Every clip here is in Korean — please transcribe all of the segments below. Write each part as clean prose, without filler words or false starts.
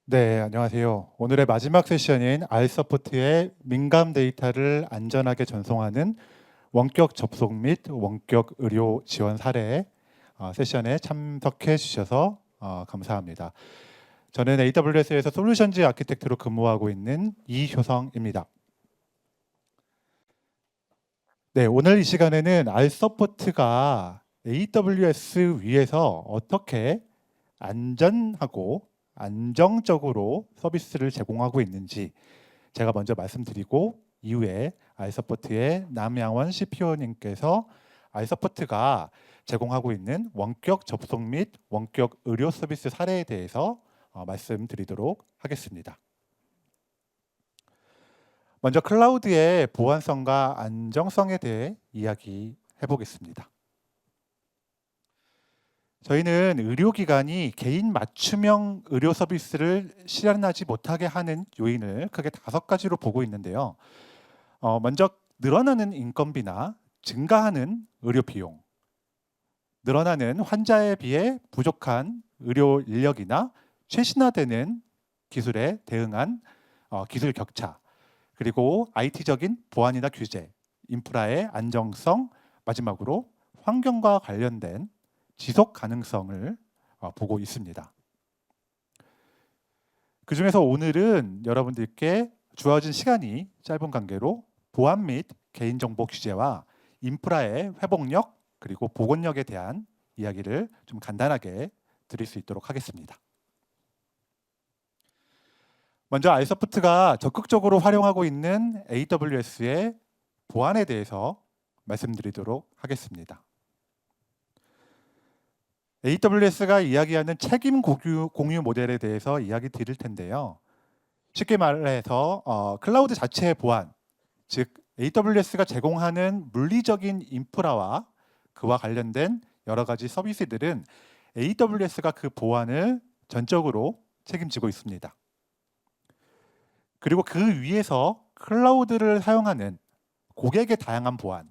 네, 안녕하세요. 오늘의 마지막 세션인 알서포트의 민감 데이터를 안전하게 전송하는 원격 접속 및 원격 의료 지원 사례 세션에 참석해 주셔서 감사합니다. 저는 AWS에서 솔루션즈 아키텍트로 근무하고 있는 이효성입니다. 네, 오늘 이 시간에는 알서포트가 AWS 위에서 어떻게 안전하고 안정적으로 서비스를 제공하고 있는지 제가 먼저 말씀드리고 이후에 알서포트의 남양원 CPO님께서 알서포트가 제공하고 있는 원격 접속 및 원격 의료 서비스 사례에 대해서 말씀드리도록 하겠습니다. 먼저 클라우드의 보안성과 안정성에 대해 이야기해 보겠습니다. 저희는 의료기관이 개인 맞춤형 의료 서비스를 실현하지 못하게 하는 요인을 크게 5가지로 보고 있는데요. 먼저 늘어나는 인건비나 증가하는 의료 비용, 늘어나는 환자에 비해 부족한 의료 인력이나 최신화되는 기술에 대응한 기술 격차, 그리고 IT적인 보안이나 규제, 인프라의 안정성, 마지막으로 환경과 관련된 지속 가능성을 보고 있습니다. 그 중에서 오늘은 여러분들께 주어진 시간이 짧은 관계로 보안 및 개인정보 규제와 인프라의 회복력 그리고 복원력에 대한 이야기를 좀 간단하게 드릴 수 있도록 하겠습니다. 먼저 알서포트가 적극적으로 활용하고 있는 AWS의 보안에 대해서 말씀드리도록 하겠습니다. AWS가 이야기하는 책임 공유 모델에 대해서 이야기 드릴 텐데요. 쉽게 말해서 클라우드 자체의 보안, 즉 AWS가 제공하는 물리적인 인프라와 그와 관련된 여러 가지 서비스들은 AWS가 그 보안을 전적으로 책임지고 있습니다. 그리고 그 위에서 클라우드를 사용하는 고객의 다양한 보안,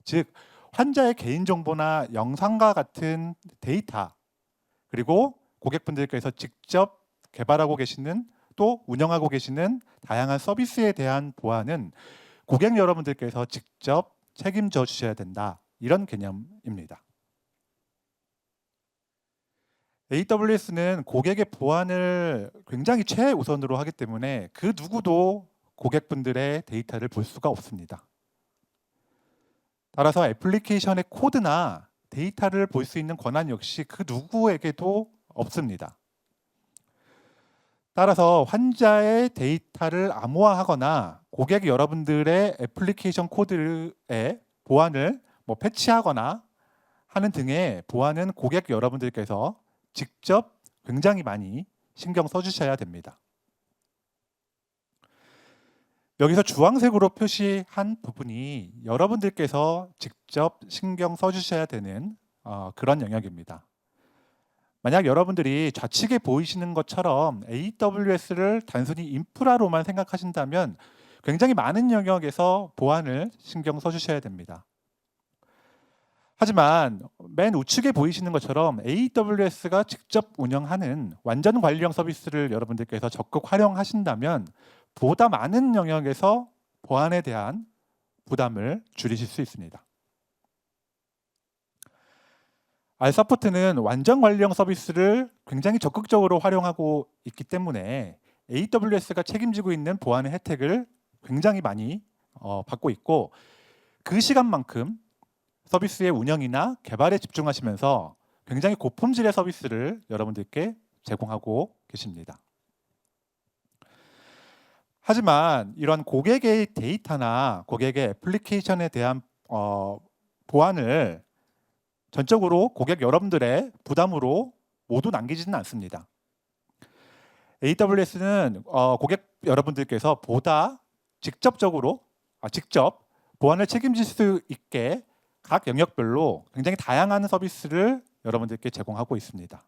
즉 환자의 개인정보나 영상과 같은 데이터, 그리고 고객분들께서 직접 개발하고 계시는 또 운영하고 계시는 다양한 서비스에 대한 보안은 고객 여러분들께서 직접 책임져 주셔야 된다. 이런 개념입니다. AWS는 고객의 보안을 굉장히 최우선으로 하기 때문에 그 누구도 고객분들의 데이터를 볼 수가 없습니다. 따라서 애플리케이션의 코드나 데이터를 볼 수 있는 권한 역시 그 누구에게도 없습니다. 따라서 환자의 데이터를 암호화하거나 고객 여러분들의 애플리케이션 코드의 보안을 패치하거나 하는 등의 보안은 고객 여러분들께서 직접 굉장히 많이 신경 써주셔야 됩니다. 여기서 주황색으로 표시한 부분이 여러분들께서 직접 신경 써주셔야 되는 그런 영역입니다. 만약 여러분들이 좌측에 보이시는 것처럼 AWS를 단순히 인프라로만 생각하신다면 굉장히 많은 영역에서 보안을 신경 써주셔야 됩니다. 하지만 맨 우측에 보이시는 것처럼 AWS가 직접 운영하는 완전 관리형 서비스를 여러분들께서 적극 활용하신다면 보다 많은 영역에서 보안에 대한 부담을 줄이실 수 있습니다. 알서포트는 완전 관리형 서비스를 굉장히 적극적으로 활용하고 있기 때문에 AWS가 책임지고 있는 보안의 혜택을 굉장히 많이 받고 있고, 그 시간만큼 서비스의 운영이나 개발에 집중하시면서 굉장히 고품질의 서비스를 여러분들께 제공하고 계십니다. 하지만 이런 고객의 데이터나 고객의 애플리케이션에 대한 보안을 전적으로 고객 여러분들의 부담으로 모두 남기지는 않습니다. AWS는 고객 여러분들께서 보다 직접 보안을 책임질 수 있게 각 영역별로 굉장히 다양한 서비스를 여러분들께 제공하고 있습니다.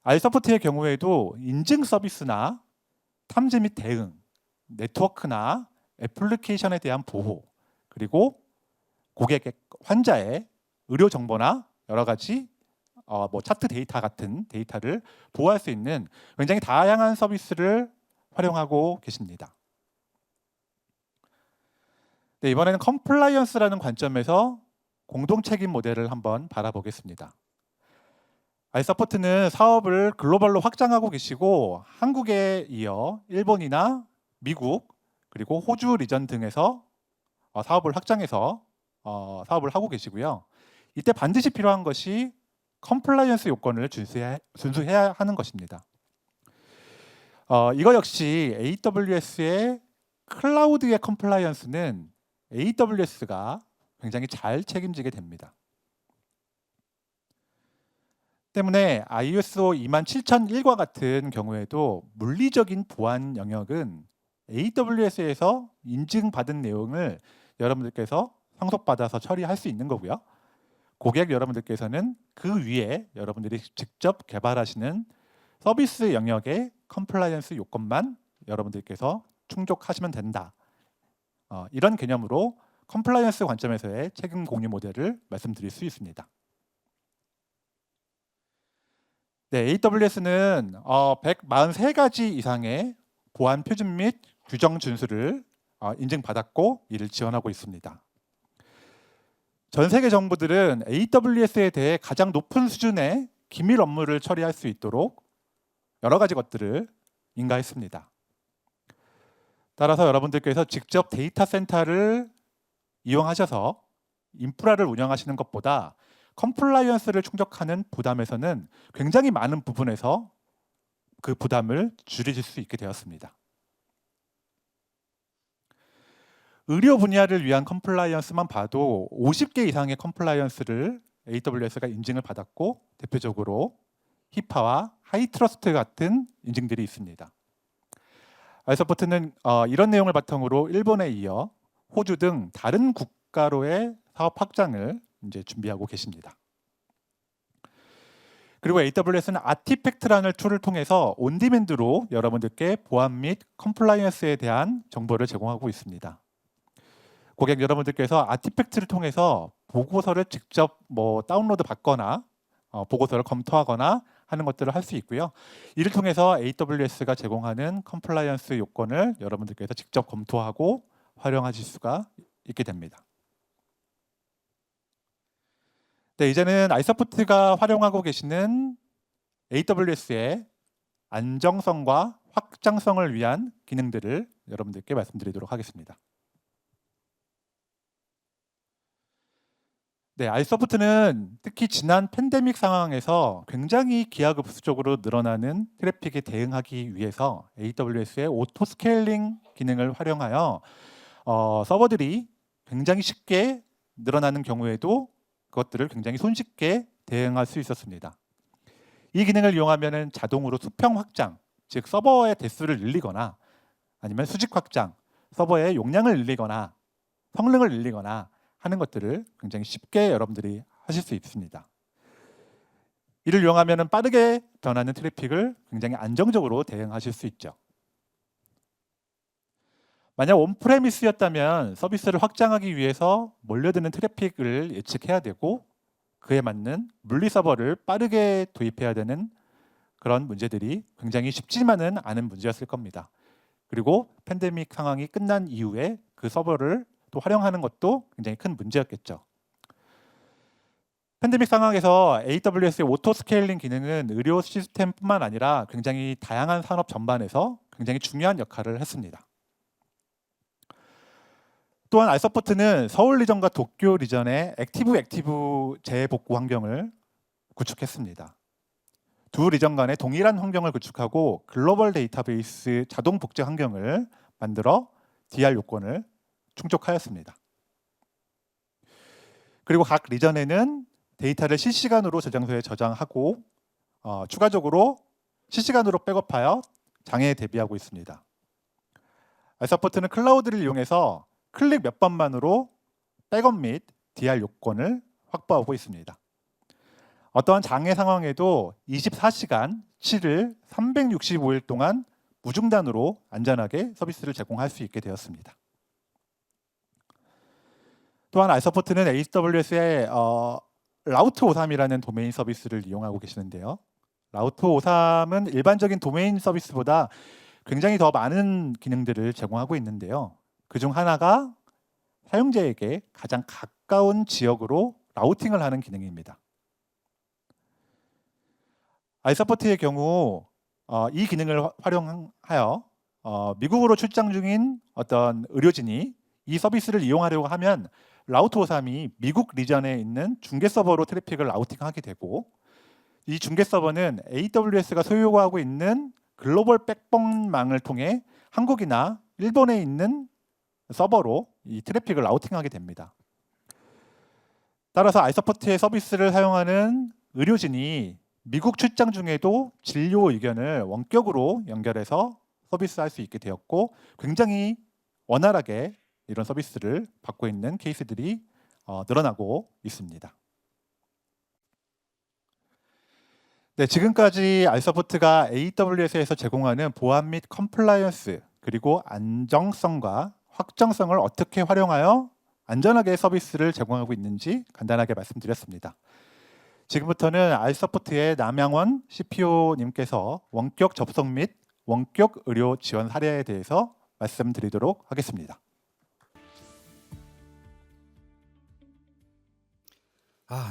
알서포트의 경우에도 인증 서비스나 탐지 및 대응, 네트워크나 애플리케이션에 대한 보호, 그리고 환자의 의료 정보나 여러 가지 뭐 차트 데이터 같은 데이터를 보호할 수 있는 굉장히 다양한 서비스를 활용하고 계십니다. 네, 이번에는 컴플라이언스라는 관점에서 공동 책임 모델을 한번 바라보겠습니다. 아이서포트는 사업을 글로벌로 확장하고 계시고 한국에 이어 일본이나 미국 그리고 호주 리전 등에서 사업을 확장해서 사업을 하고 계시고요. 이때 반드시 필요한 것이 컴플라이언스 요건을 준수해야 하는 것입니다. 이거 역시 AWS의 클라우드의 컴플라이언스는 AWS가 굉장히 잘 책임지게 됩니다. 때문에 ISO 27001과 같은 경우에도 물리적인 보안 영역은 AWS에서 인증받은 내용을 여러분들께서 상속받아서 처리할 수 있는 거고요. 고객 여러분들께서는 그 위에 여러분들이 직접 개발하시는 서비스 영역의 컴플라이언스 요건만 여러분들께서 충족하시면 된다. 이런 개념으로 컴플라이언스 관점에서의 책임 공유 모델을 말씀드릴 수 있습니다. 네, AWS는 143가지 이상의 보안 표준 및 규정 준수를 인증받았고 이를 지원하고 있습니다. 전 세계 정부들은 AWS에 대해 가장 높은 수준의 기밀 업무를 처리할 수 있도록 여러 가지 것들을 인가했습니다. 따라서 여러분들께서 직접 데이터 센터를 이용하셔서 인프라를 운영하시는 것보다 컴플라이언스를 충족하는 부담에서는 굉장히 많은 부분에서 그 부담을 줄이실 수 있게 되었습니다. 의료 분야를 위한 컴플라이언스만 봐도 50개 이상의 컴플라이언스를 AWS가 인증을 받았고 대표적으로 히파와 하이트러스트 같은 인증들이 있습니다. 아이서포트는 이런 내용을 바탕으로 일본에 이어 호주 등 다른 국가로의 사업 확장을 이제 준비하고 계십니다. 그리고 AWS는 아티팩트라는 툴을 통해서 온디맨드로 여러분들께 보안 및 컴플라이언스에 대한 정보를 제공하고 있습니다. 고객 여러분들께서 아티팩트를 통해서 보고서를 직접 다운로드 받거나 보고서를 검토하거나 하는 것들을 할 수 있고요. 이를 통해서 AWS가 제공하는 컴플라이언스 요건을 여러분들께서 직접 검토하고 활용하실 수가 있게 됩니다. 네, 이제는 아이서포트가 활용하고 계시는 AWS의 안정성과 확장성을 위한 기능들을 여러분들께 말씀드리도록 하겠습니다. 네, 아이서포트는 특히 지난 팬데믹 상황에서 굉장히 기하급수적으로 늘어나는 트래픽에 대응하기 위해서 AWS의 오토 스케일링 기능을 활용하여 서버들이 굉장히 쉽게 늘어나는 경우에도 그것들을 굉장히 손쉽게 대응할 수 있었습니다. 이 기능을 이용하면 자동으로 수평 확장, 즉 서버의 대수를 늘리거나 아니면 수직 확장, 서버의 용량을 늘리거나 성능을 늘리거나 하는 것들을 굉장히 쉽게 여러분들이 하실 수 있습니다. 이를 이용하면 빠르게 변하는 트래픽을 굉장히 안정적으로 대응하실 수 있죠. 만약 온프레미스였다면 서비스를 확장하기 위해서 몰려드는 트래픽을 예측해야 되고 그에 맞는 물리 서버를 빠르게 도입해야 되는 그런 문제들이 굉장히 쉽지만은 않은 문제였을 겁니다. 그리고 팬데믹 상황이 끝난 이후에 그 서버를 또 활용하는 것도 굉장히 큰 문제였겠죠. 팬데믹 상황에서 AWS의 오토 스케일링 기능은 의료 시스템뿐만 아니라 굉장히 다양한 산업 전반에서 굉장히 중요한 역할을 했습니다. 또한 아이서포트는 서울 리전과 도쿄 리전의 액티브 재복구 환경을 구축했습니다. 두 리전 간에 동일한 환경을 구축하고 글로벌 데이터베이스 자동 복제 환경을 만들어 DR 요건을 충족하였습니다. 그리고 각 리전에는 데이터를 실시간으로 저장소에 저장하고 추가적으로 실시간으로 백업하여 장애에 대비하고 있습니다. 아이서포트는 클라우드를 이용해서 클릭 몇 번만으로 백업 및 DR 요건을 확보하고 있습니다. 어떠한 장애 상황에도 24시간 7일 365일 동안 무중단으로 안전하게 서비스를 제공할 수 있게 되었습니다. 또한 아이서포트는 AWS의 라우트53이라는 도메인 서비스를 이용하고 계시는데요. 라우트53은 일반적인 도메인 서비스보다 굉장히 더 많은 기능들을 제공하고 있는데요. 그중 하나가 사용자에게 가장 가까운 지역으로 라우팅을 하는 기능입니다. 아이서포트의 경우 이 기능을 활용하여 미국으로 출장 중인 어떤 의료진이 이 서비스를 이용하려고 하면 라우트53이 미국 리전에 있는 중계 서버로 트래픽을 라우팅하게 되고, 이 중계 서버는 AWS가 소유하고 있는 글로벌 백본망을 통해 한국이나 일본에 있는 서버로 이 트래픽을 라우팅하게 됩니다. 따라서 아이서포트의 서비스를 사용하는 의료진이 미국 출장 중에도 진료 의견을 원격으로 연결해서 서비스할 수 있게 되었고, 굉장히 원활하게 이런 서비스를 받고 있는 케이스들이 늘어나고 있습니다. 네, 지금까지 아이서포트가 AWS에서 제공하는 보안 및 컴플라이언스, 그리고 안정성과 확정성을 어떻게 활용하여 안전하게 서비스를 제공하고 있는지 간단하게 말씀드렸습니다. 지금부터는 아이서포트의 남양원 CPO님께서 원격 접속 및 원격 의료 지원 사례에 대해서 말씀드리도록 하겠습니다.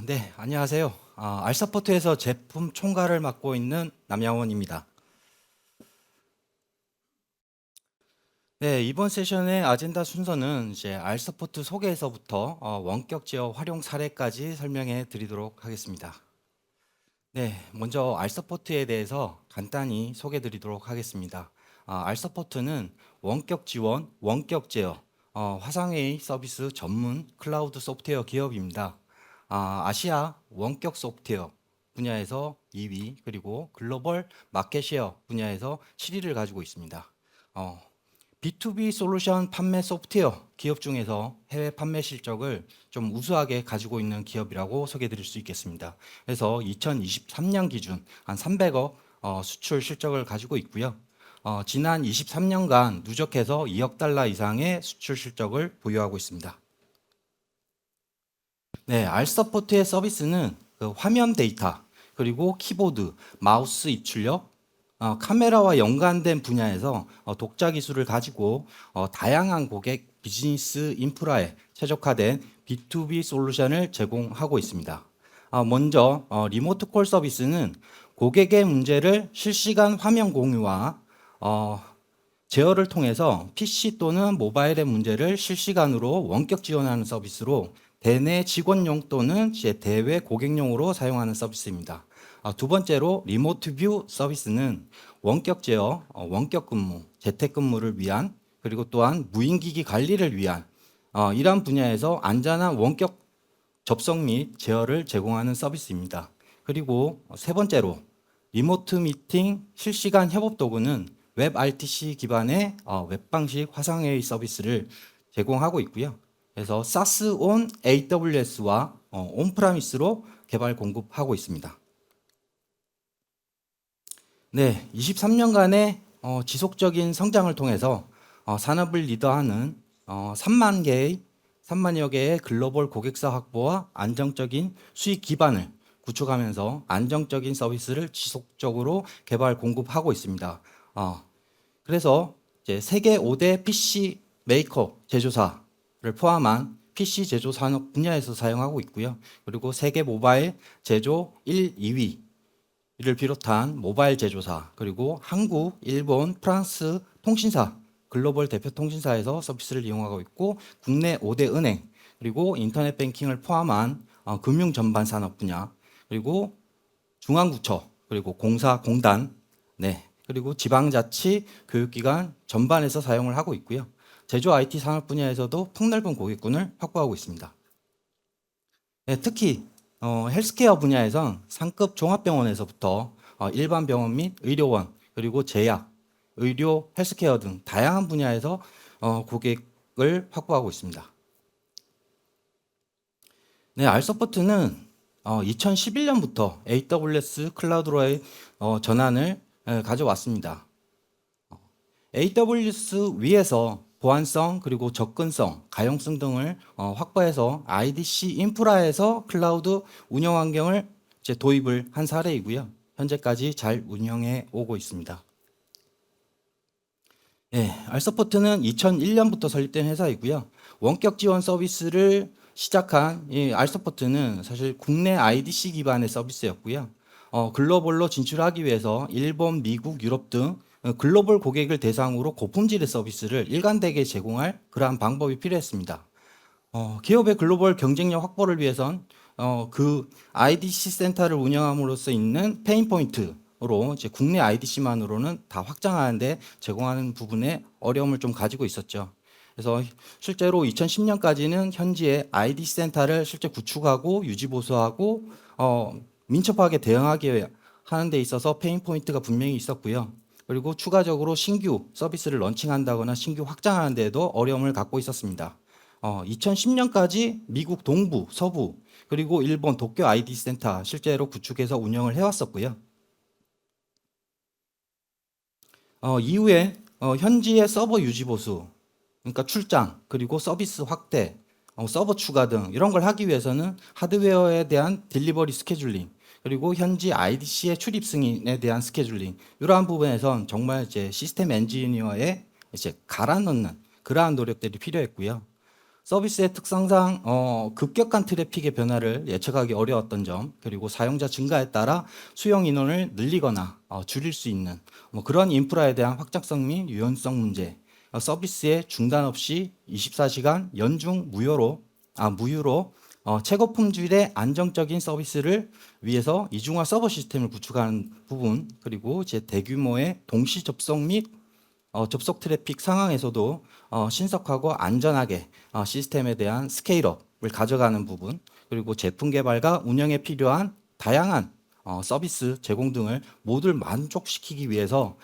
네, 안녕하세요. 알서포트에서 제품 총괄을 맡고 있는 남양원입니다. 네, 이번 세션의 아젠다 순서는 이제 알서포트 소개에서부터 원격 제어 활용 사례까지 설명해 드리도록 하겠습니다. 네, 먼저 알서포트에 대해서 간단히 소개해 드리도록 하겠습니다. 알서포트는 원격 지원, 원격 제어, 화상회의 서비스 전문 클라우드 소프트웨어 기업입니다. 아시아 원격 소프트웨어 분야에서 2위, 그리고 글로벌 마켓쉐어 분야에서 7위를 가지고 있습니다. B2B 솔루션 판매 소프트웨어 기업 중에서 해외 판매 실적을 좀 우수하게 가지고 있는 기업이라고 소개해 드릴 수 있겠습니다. 그래서 2023년 기준 한 300억 수출 실적을 가지고 있고요. 지난 23년간 누적해서 2억 달러 이상의 수출 실적을 보유하고 있습니다. 네, 알서포트의 서비스는 그 화면 데이터, 그리고 키보드, 마우스 입출력, 카메라와 연관된 분야에서 독자 기술을 가지고 다양한 고객 비즈니스 인프라에 최적화된 B2B 솔루션을 제공하고 있습니다. 먼저 리모트 콜 서비스는 고객의 문제를 실시간 화면 공유와 제어를 통해서 PC 또는 모바일의 문제를 실시간으로 원격 지원하는 서비스로 대내 직원용 또는 대외 고객용으로 사용하는 서비스입니다. 두 번째로 리모트 뷰 서비스는 원격 제어, 원격 근무, 재택 근무를 위한, 그리고 또한 무인기기 관리를 위한 이러한 분야에서 안전한 원격 접속 및 제어를 제공하는 서비스입니다. 그리고 세 번째로 리모트 미팅 실시간 협업 도구는 웹 RTC 기반의 웹 방식 화상회의 서비스를 제공하고 있고요. 그래서 SaaS on AWS와 온프라미스로 개발 공급하고 있습니다. 네, 23년간의 지속적인 성장을 통해서 산업을 리더하는 3만여 개의 글로벌 고객사 확보와 안정적인 수익 기반을 구축하면서 안정적인 서비스를 지속적으로 개발 공급하고 있습니다. 그래서 이제 세계 5대 PC 메이커 제조사를 포함한 PC 제조 산업 분야에서 사용하고 있고요. 그리고 세계 모바일 제조 1, 2위를 비롯한 모바일 제조사, 그리고 한국, 일본, 프랑스 통신사, 글로벌 대표 통신사에서 서비스를 이용하고 있고, 국내 5대 은행, 그리고 인터넷 뱅킹을 포함한 금융 전반 산업 분야, 그리고 중앙부처, 그리고 공사, 공단, 네, 그리고 지방자치, 교육기관 전반에서 사용을 하고 있고요. 제조 IT 산업 분야에서도 폭넓은 고객군을 확보하고 있습니다. 네, 특히 헬스케어 분야에선 상급 종합병원에서부터 일반 병원 및 의료원, 그리고 제약, 의료, 헬스케어 등 다양한 분야에서 고객을 확보하고 있습니다. 네, 알서포트는 2011년부터 AWS 클라우드로의 전환을 가져왔습니다. AWS 위에서 보안성 그리고 접근성, 가용성 등을 확보해서 IDC 인프라에서 클라우드 운영 환경을 이제 도입을 한 사례이고요. 현재까지 잘 운영해 오고 있습니다. 예, 알서포트는 2001년부터 설립된 회사이고요. 원격 지원 서비스를 시작한 이 알서포트는 사실 국내 IDC 기반의 서비스였고요. 글로벌로 진출하기 위해서 일본, 미국, 유럽 등 글로벌 고객을 대상으로 고품질의 서비스를 일관되게 제공할 그러한 방법이 필요했습니다. 기업의 글로벌 경쟁력 확보를 위해선 그 IDC 센터를 운영함으로써 있는 페인 포인트로 이제 국내 IDC만으로는 다 확장하는데 제공하는 부분에 어려움을 좀 가지고 있었죠. 그래서 실제로 2010년까지는 현지의 IDC 센터를 실제 구축하고 유지 보수하고 민첩하게 대응하기 하는 데 있어서 페인 포인트가 분명히 있었고요. 그리고 추가적으로 신규 서비스를 런칭한다거나 신규 확장하는 데에도 어려움을 갖고 있었습니다. 2010년까지 미국 동부, 서부, 그리고 일본 도쿄 ID 센터 실제로 구축해서 운영을 해왔었고요. 이후에 현지의 서버 유지 보수, 그러니까 출장, 그리고 서비스 확대, 서버 추가 등 이런 걸 하기 위해서는 하드웨어에 대한 딜리버리 스케줄링, 그리고 현지 IDC의 출입 승인에 대한 스케줄링, 이러한 부분에선 정말 이제 시스템 엔지니어의 이제 갈아 넣는 그러한 노력들이 필요했고요. 서비스의 특성상 급격한 트래픽의 변화를 예측하기 어려웠던 점, 그리고 사용자 증가에 따라 수용 인원을 늘리거나 줄일 수 있는 그런 인프라에 대한 확장성 및 유연성 문제, 서비스의 중단 없이 24시간 연중 무휴로 최고 품질의 안정적인 서비스를 위해서 이중화 서버 시스템을 구축하는 부분, 그리고 이제 대규모의 동시 접속 및 접속 트래픽 상황에서도 신속하고 안전하게 시스템에 대한 스케일업을 가져가는 부분, 그리고 제품 개발과 운영에 필요한 다양한 서비스 제공 등을 모두 만족시키기 위해서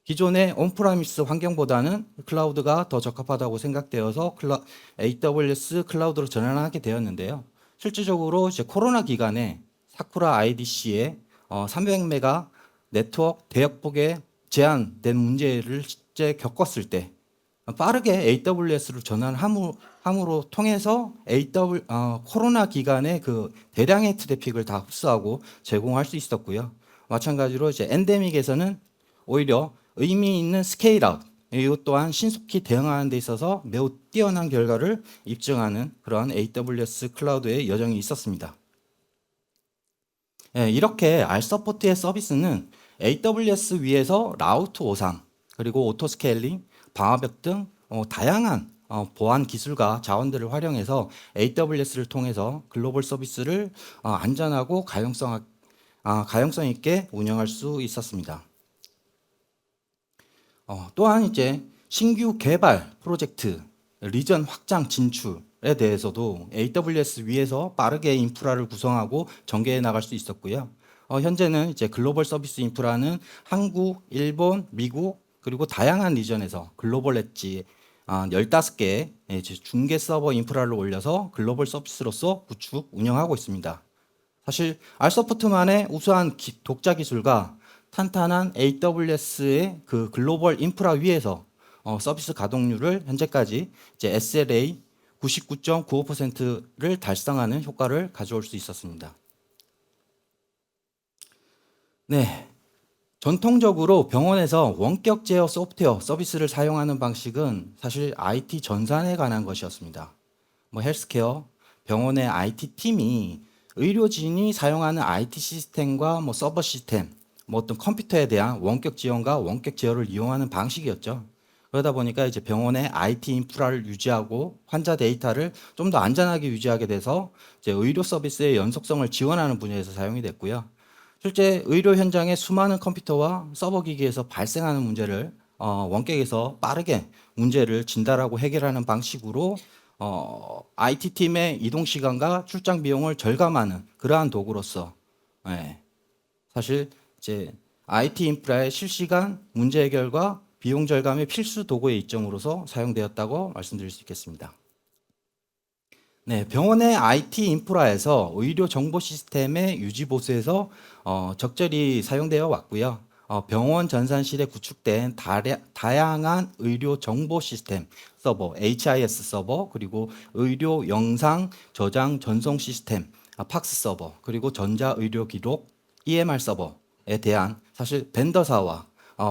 기존의 온프라미스 환경보다는 클라우드가 더 적합하다고 생각되어서 AWS 클라우드로 전환하게 되었는데요. 실질적으로 이제 코로나 기간에 사쿠라 IDC의 300메가 네트워크 대역폭에 제한된 문제를 실제 겪었을 때 빠르게 AWS로 전환함으로 통해서 코로나 기간에 그 대량의 트래픽을 다 흡수하고 제공할 수 있었고요. 마찬가지로 이제 엔데믹에서는 오히려 의미 있는 스케일업, 이것 또한 신속히 대응하는 데 있어서 매우 뛰어난 결과를 입증하는 그러한 AWS 클라우드의 여정이 있었습니다. 이렇게 R서포트의 서비스는 AWS 위에서 라우트 53, 그리고 오토스케일링, 방화벽 등 다양한 보안 기술과 자원들을 활용해서 AWS를 통해서 글로벌 서비스를 안전하고 가용성 있게 운영할 수 있었습니다. 또한 이제 신규 개발 프로젝트, 리전 확장 진출에 대해서도 AWS 위에서 빠르게 인프라를 구성하고 전개해 나갈 수 있었고요. 현재는 이제 글로벌 서비스 인프라는 한국, 일본, 미국, 그리고 다양한 리전에서 글로벌 엣지 15개의 중개 서버 인프라를 올려서 글로벌 서비스로서 구축, 운영하고 있습니다. 사실 R서포트만의 우수한 독자 기술과 탄탄한 AWS의 그 글로벌 인프라 위에서 서비스 가동률을 현재까지 이제 SLA 99.95%를 달성하는 효과를 가져올 수 있었습니다. 네. 전통적으로 병원에서 원격 제어 소프트웨어 서비스를 사용하는 방식은 사실 IT 전산에 관한 것이었습니다. 헬스케어, 병원의 IT 팀이 의료진이 사용하는 IT 시스템과 서버 시스템, 어떤 컴퓨터에 대한 원격 지원과 원격 제어를 이용하는 방식이었죠. 그러다 보니까 이제 병원의 IT 인프라를 유지하고 환자 데이터를 좀 더 안전하게 유지하게 돼서 이제 의료 서비스의 연속성을 지원하는 분야에서 사용이 됐고요. 실제 의료 현장의 수많은 컴퓨터와 서버 기기에서 발생하는 문제를 원격에서 빠르게 문제를 진단하고 해결하는 방식으로 IT 팀의 이동 시간과 출장 비용을 절감하는 그러한 도구로서 사실 이제 IT 인프라의 실시간 문제 해결과 비용 절감의 필수 도구의 이점으로서 사용되었다고 말씀드릴 수 있겠습니다. 네, 병원의 IT 인프라에서 의료 정보 시스템의 유지 보수에서 적절히 사용되어 왔고요. 병원 전산실에 구축된 다양한 의료 정보 시스템 서버, HIS 서버, 그리고 의료 영상 저장 전송 시스템, 팍스 서버, 그리고 전자 의료 기록 EMR 서버에 대한 사실 벤더사와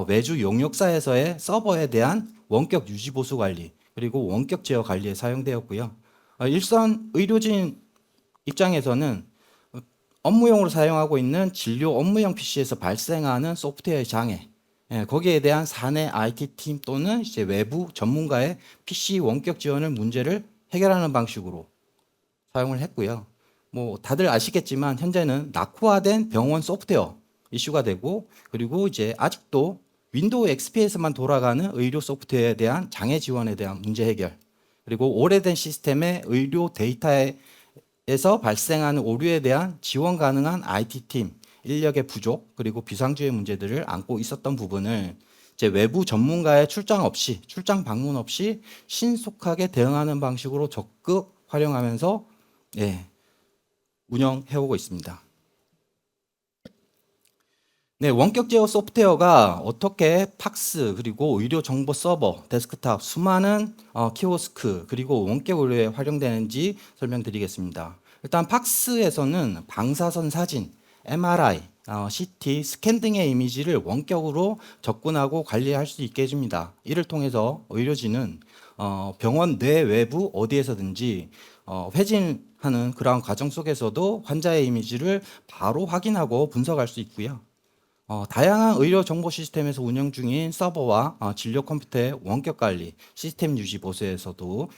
외주 용역사에서의 서버에 대한 원격 유지 보수 관리, 그리고 원격 제어 관리에 사용되었고요. 일선 의료진 입장에서는 업무용으로 사용하고 있는 진료 업무용 PC에서 발생하는 소프트웨어 장애, 거기에 대한 사내 IT 팀 또는 이제 외부 전문가의 PC 원격 지원을 문제를 해결하는 방식으로 사용을 했고요. 뭐 다들 아시겠지만 현재는 낙후화된 병원 소프트웨어 이슈가 되고, 그리고 이제 아직도 윈도우 XP에서만 돌아가는 의료 소프트웨어에 대한 장애 지원에 대한 문제 해결, 그리고 오래된 시스템의 의료 데이터에서 발생하는 오류에 대한 지원 가능한 IT팀 인력의 부족, 그리고 비상주의 문제들을 안고 있었던 부분을 이제 외부 전문가의 출장 방문 없이 신속하게 대응하는 방식으로 적극 활용하면서 운영해오고 있습니다. 네, 원격 제어 소프트웨어가 어떻게 팍스, 그리고 의료 정보 서버, 데스크탑, 수많은 키오스크, 그리고 원격 의료에 활용되는지 설명드리겠습니다. 일단 팍스에서는 방사선 사진, MRI, CT, 스캔 등의 이미지를 원격으로 접근하고 관리할 수 있게 해줍니다. 이를 통해서 의료진은 병원 내 외부 어디에서든지 회진하는 그러한 과정 속에서도 환자의 이미지를 바로 확인하고 분석할 수 있고요. 다양한 의료 정보 시스템에서 운영 중인 서버와 진료 컴퓨터의 원격 관리, 시스템 유지 보수에서도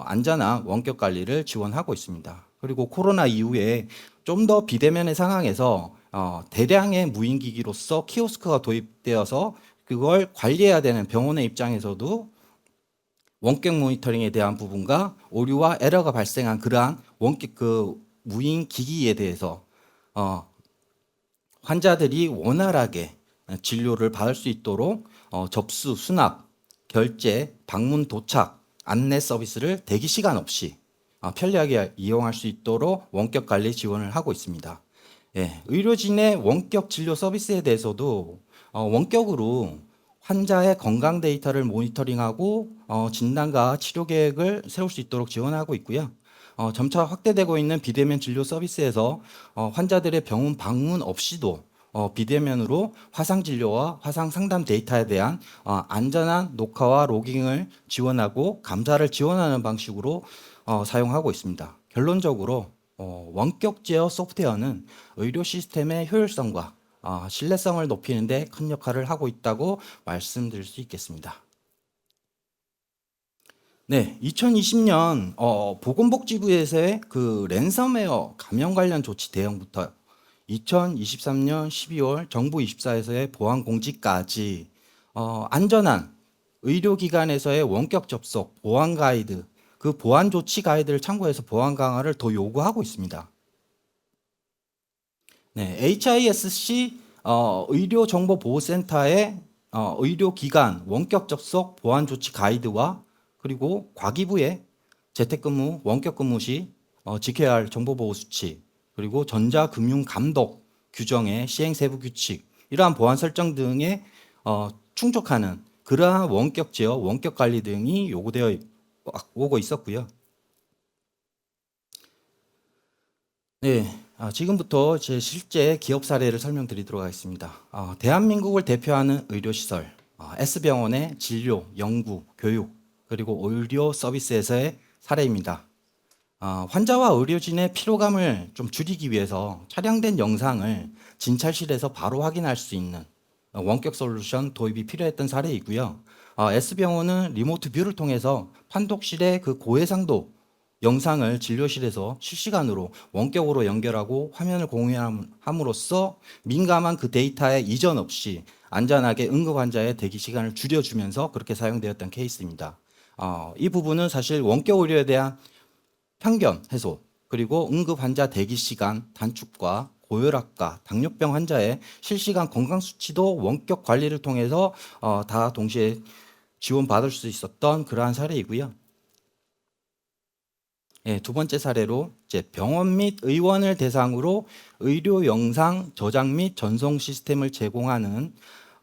안전한 원격 관리를 지원하고 있습니다. 그리고 코로나 이후에 좀 더 비대면의 상황에서 대량의 무인기기로서 키오스크가 도입되어서 그걸 관리해야 되는 병원의 입장에서도 원격 모니터링에 대한 부분과 오류와 에러가 발생한 그러한 원격 무인 기기에 대해서 환자들이 원활하게 진료를 받을 수 있도록 접수, 수납, 결제, 방문 도착, 안내 서비스를 대기 시간 없이 편리하게 이용할 수 있도록 원격 관리 지원을 하고 있습니다. 의료진의 원격 진료 서비스에 대해서도 원격으로 환자의 건강 데이터를 모니터링하고 진단과 치료 계획을 세울 수 있도록 지원하고 있고요. 점차 확대되고 있는 비대면 진료 서비스에서 환자들의 병원 방문 없이도 비대면으로 화상 진료와 화상 상담 데이터에 대한 안전한 녹화와 로깅을 지원하고 감사를 지원하는 방식으로 사용하고 있습니다. 결론적으로 원격 제어 소프트웨어는 의료 시스템의 효율성과 신뢰성을 높이는 데 큰 역할을 하고 있다고 말씀드릴 수 있겠습니다. 네, 2020년 보건복지부에서의 그 랜섬웨어 감염 관련 조치 대응부터 2023년 12월 정부 24에서의 보안 공지까지 안전한 의료기관에서의 원격 접속, 보안 가이드, 그 보안 조치 가이드를 참고해서 보안 강화를 더 요구하고 있습니다. 네, HISC 의료정보보호센터의 의료기관 원격 접속 보안 조치 가이드와 그리고 과기부의 재택근무, 원격근무 시 지켜야 할 정보보호 수칙, 그리고 전자금융 감독 규정의 시행 세부 규칙, 이러한 보안 설정 등에 충족하는 그러한 원격 제어, 원격 관리 등이 요구되어 오고 있었고요. 네, 지금부터 제 실제 기업 사례를 설명드리도록 하겠습니다. 대한민국을 대표하는 의료시설, S병원의 진료, 연구, 교육, 그리고 의료 서비스에서의 사례입니다. 환자와 의료진의 피로감을 좀 줄이기 위해서 촬영된 영상을 진찰실에서 바로 확인할 수 있는 원격 솔루션 도입이 필요했던 사례이고요. S병원은 리모트 뷰를 통해서 판독실의 그 고해상도 영상을 진료실에서 실시간으로 원격으로 연결하고 화면을 공유함으로써 민감한 그 데이터에 이전 없이 안전하게 응급 환자의 대기 시간을 줄여주면서 그렇게 사용되었던 케이스입니다. 이 부분은 사실 원격 의료에 대한 편견 해소, 그리고 응급 환자 대기 시간 단축과 고혈압과 당뇨병 환자의 실시간 건강 수치도 원격 관리를 통해서 다 동시에 지원받을 수 있었던 그러한 사례이고요. 예, 두 번째 사례로 이제 병원 및 의원을 대상으로 의료 영상 저장 및 전송 시스템을 제공하는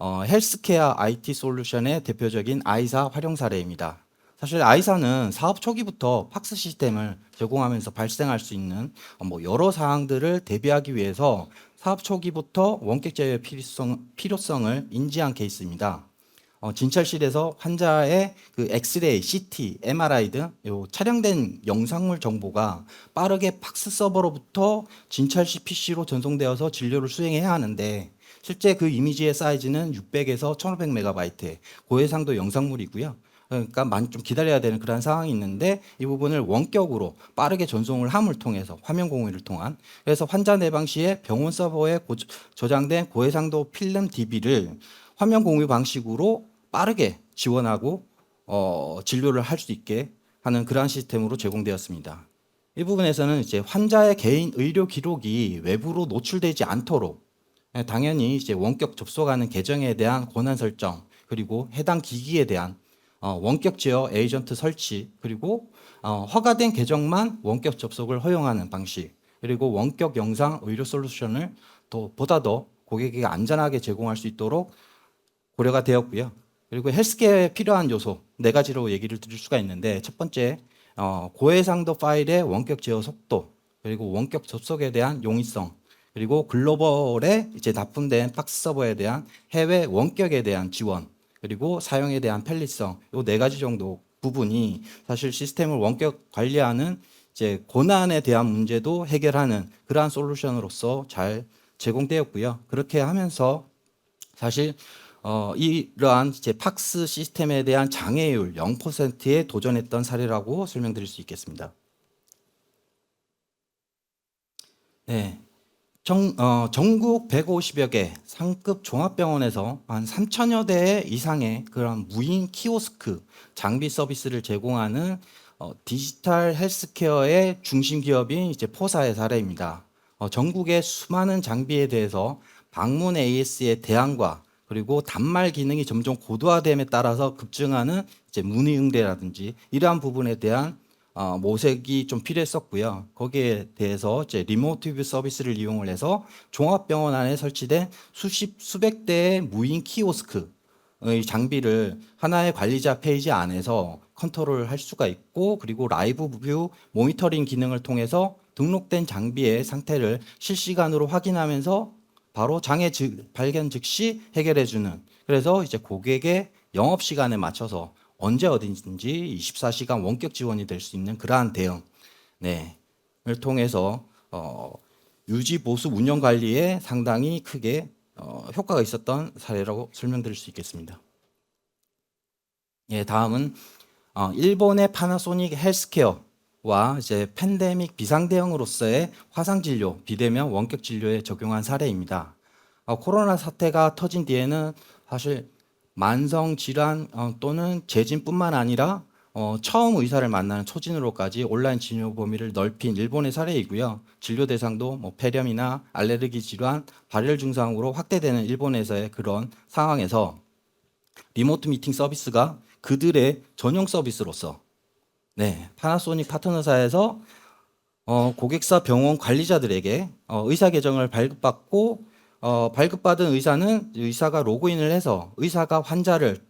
헬스케어 IT 솔루션의 대표적인 아이사 활용 사례입니다. 사실 아이사는 사업 초기부터 팍스 시스템을 제공하면서 발생할 수 있는 뭐 여러 사항들을 대비하기 위해서 사업 초기부터 원격 제어의 필요성을 인지한 케이스입니다. 진찰실에서 환자의 그 엑스레이, CT, MRI 등 요 촬영된 영상물 정보가 빠르게 팍스 서버로부터 진찰실 PC로 전송되어서 진료를 수행해야 하는데 실제 그 이미지의 사이즈는 600에서 1500MB의 고해상도 영상물이고요. 그러니까 많이 좀 기다려야 되는 그런 상황이 있는데 이 부분을 원격으로 빠르게 전송을 함을 통해서 화면 공유를 통한 그래서 환자 내방 시에 병원 서버에 저장된 고해상도 필름 DB를 화면 공유 방식으로 빠르게 지원하고 진료를 할 수 있게 하는 그러한 시스템으로 제공되었습니다. 이 부분에서는 이제 환자의 개인 의료 기록이 외부로 노출되지 않도록 당연히 이제 원격 접속하는 계정에 대한 권한 설정 그리고 해당 기기에 대한 원격 제어 에이전트 설치 그리고 허가된 계정만 원격 접속을 허용하는 방식 그리고 원격 영상 의료 솔루션을 보다 더 고객에게 안전하게 제공할 수 있도록 고려가 되었고요. 그리고 헬스케어에 필요한 요소 네 가지로 얘기를 드릴 수가 있는데 첫 번째 고해상도 파일의 원격 제어 속도 그리고 원격 접속에 대한 용이성 그리고 글로벌에 이제 납품된 팍스 서버에 대한 해외 원격에 대한 지원 그리고 사용에 대한 편리성 이 네 가지 정도 부분이 사실 시스템을 원격 관리하는 이제 고난에 대한 문제도 해결하는 그러한 솔루션으로서 잘 제공되었고요. 그렇게 하면서 사실 이러한 이제 팍스 시스템에 대한 장애율 0%에 도전했던 사례라고 설명드릴 수 있겠습니다. 네. 전국 150여 개 상급 종합병원에서 한 3천여 대 이상의 그런 무인 키오스크 장비 서비스를 제공하는 디지털 헬스케어의 중심 기업인 이제 포사의 사례입니다. 전국의 수많은 장비에 대해서 방문 AS의 대안과 그리고 단말 기능이 점점 고도화됨에 따라서 급증하는 이제 문의 응대라든지 이러한 부분에 대한 모색이 좀 필요했었고요. 거기에 대해서 이제 리모트 뷰 서비스를 이용을 해서 종합병원 안에 설치된 수백 대의 무인 키오스크의 장비를 하나의 관리자 페이지 안에서 컨트롤을 할 수가 있고 그리고 라이브 뷰 모니터링 기능을 통해서 등록된 장비의 상태를 실시간으로 확인하면서 바로 장애 발견 즉시 해결해주는 그래서 이제 고객의 영업 시간에 맞춰서 언제 어딘지 24시간 원격 지원이 될 수 있는 그러한 대응 을 통해서 유지 보수 운영 관리에 상당히 크게 효과가 있었던 사례라고 설명드릴 수 있겠습니다. 예, 다음은 일본의 파나소닉 헬스케어와 이제 팬데믹 비상 대응으로서의 화상 진료, 비대면 원격 진료에 적용한 사례입니다. 코로나 사태가 터진 뒤에는 사실 만성 질환 또는 재진뿐만 아니라 처음 의사를 만나는 초진으로까지 온라인 진료 범위를 넓힌 일본의 사례이고요. 진료 대상도 뭐 폐렴이나 알레르기 질환, 발열 증상으로 확대되는 일본에서의 그런 상황에서 리모트 미팅 서비스가 그들의 전용 서비스로서 파나소닉 파트너사에서 고객사 병원 관리자들에게 의사 계정을 발급받고 발급받은 의사가 로그인을 해서 의사가 환자를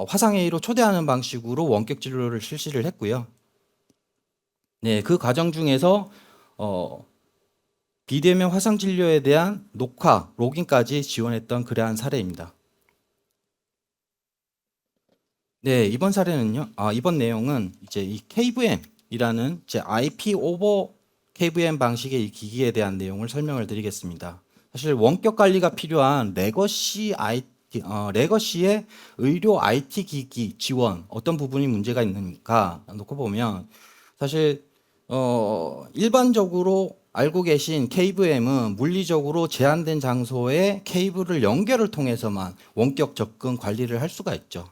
화상회의로 초대하는 방식으로 원격 진료를 실시를 했고요. 네, 그 과정 중에서 비대면 화상 진료에 대한 녹화, 로깅까지 지원했던 그러한 사례입니다. 네, 이번 사례는요. 이번 내용은 이제 이 KVM이라는 이제 IP 오버 KVM 방식의 이 기기에 대한 내용을 설명을 드리겠습니다. 사실 원격 관리가 필요한 레거시의 의료 IT 기기 지원 어떤 부분이 문제가 있는가 놓고 보면 사실 일반적으로 알고 계신 KVM은 물리적으로 제한된 장소에 케이블을 연결을 통해서만 원격 접근 관리를 할 수가 있죠.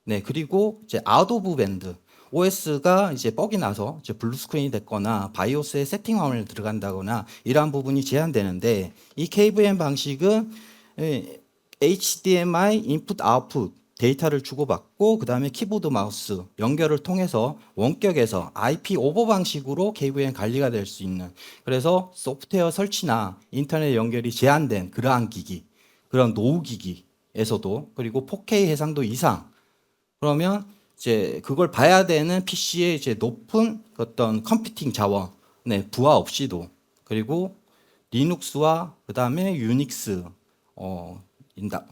네, 그리고 이제 아도브 밴드 OS가 이제 뻑이 나서 이제 블루 스크린이 됐거나 바이오스에 세팅 화면을 들어간다거나 이러한 부분이 제한되는데 이 KVM 방식은 HDMI 인풋 아웃풋 데이터를 주고받고 그다음에 키보드 마우스 연결을 통해서 원격에서 IP 오버 방식으로 KVM 관리가 될 수 있는, 그래서 소프트웨어 설치나 인터넷 연결이 제한된 그러한 기기, 그런 노후 기기에서도, 그리고 4K 해상도 이상, 그러면 이제 그걸 봐야 되는 PC의 이제 높은 어떤 컴퓨팅 자원의 부하 없이도, 그리고 리눅스와 그다음에 유닉스,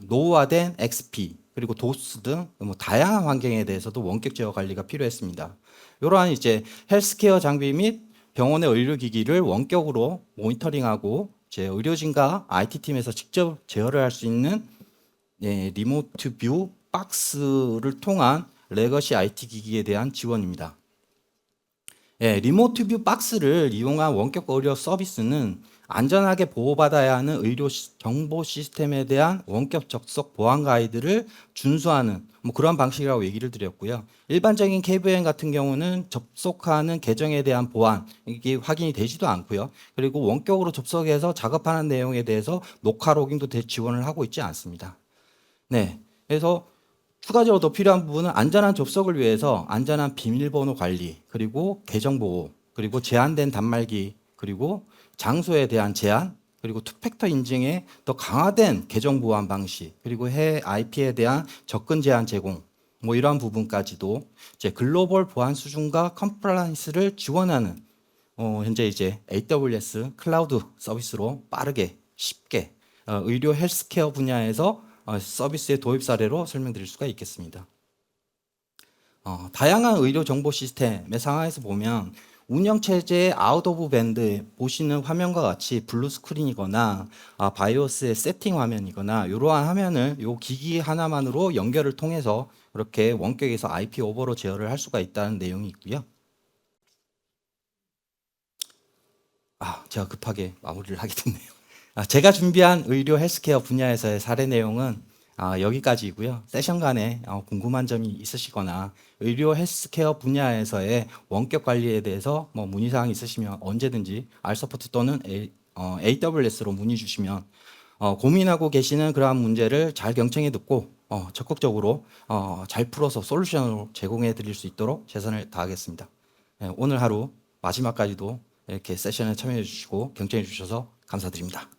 노후화된 XP, 그리고 도스 등 뭐 다양한 환경에 대해서도 원격 제어 관리가 필요했습니다. 이러한 이제 헬스케어 장비 및 병원의 의료기기를 원격으로 모니터링하고 이제 의료진과 IT팀에서 직접 제어를 할 수 있는 리모트 뷰 박스를 통한 레거시 IT 기기에 대한 지원입니다. 리모트 뷰 박스를 이용한 원격 의료 서비스는 안전하게 보호받아야 하는 의료 정보 시스템에 대한 원격 접속 보안 가이드를 준수하는 뭐 그런 방식이라고 얘기를 드렸고요. 일반적인 KVM 같은 경우는 접속하는 계정에 대한 보안 이게 확인이 되지도 않고요. 그리고 원격으로 접속해서 작업하는 내용에 대해서 녹화 로깅도 지원을 하고 있지 않습니다. 네, 그래서 추가적으로 더 필요한 부분은 안전한 접속을 위해서 안전한 비밀번호 관리, 그리고 계정 보호, 그리고 제한된 단말기, 그리고 장소에 대한 제한, 그리고 투팩터 인증의 더 강화된 계정 보안 방식, 그리고 해외 IP에 대한 접근 제한 제공, 뭐 이러한 부분까지도 이제 글로벌 보안 수준과 컴플라이언스를 지원하는 현재 이제 AWS 클라우드 서비스로 빠르게 쉽게 의료 헬스케어 분야에서 서비스의 도입 사례로 설명드릴 수가 있겠습니다. 다양한 의료 정보 시스템의 상황에서 보면 운영체제의 아웃 오브 밴드 보시는 화면과 같이 블루 스크린이거나 바이오스의 세팅 화면이거나 이러한 화면을 이 기기 하나만으로 연결을 통해서 그렇게 원격에서 IP 오버로 제어를 할 수가 있다는 내용이 있고요. 제가 급하게 마무리를 하게 됐네요. 제가 준비한 의료 헬스케어 분야에서의 사례 내용은 여기까지이고요. 세션 간에 궁금한 점이 있으시거나 의료 헬스케어 분야에서의 원격 관리에 대해서 뭐 문의사항 있으시면 언제든지 R서포트 또는 AWS로 문의 주시면 고민하고 계시는 그러한 문제를 잘 경청해 듣고 적극적으로 잘 풀어서 솔루션으로 제공해 드릴 수 있도록 최선을 다하겠습니다. 오늘 하루 마지막까지도 이렇게 세션에 참여해 주시고 경청해 주셔서 감사드립니다.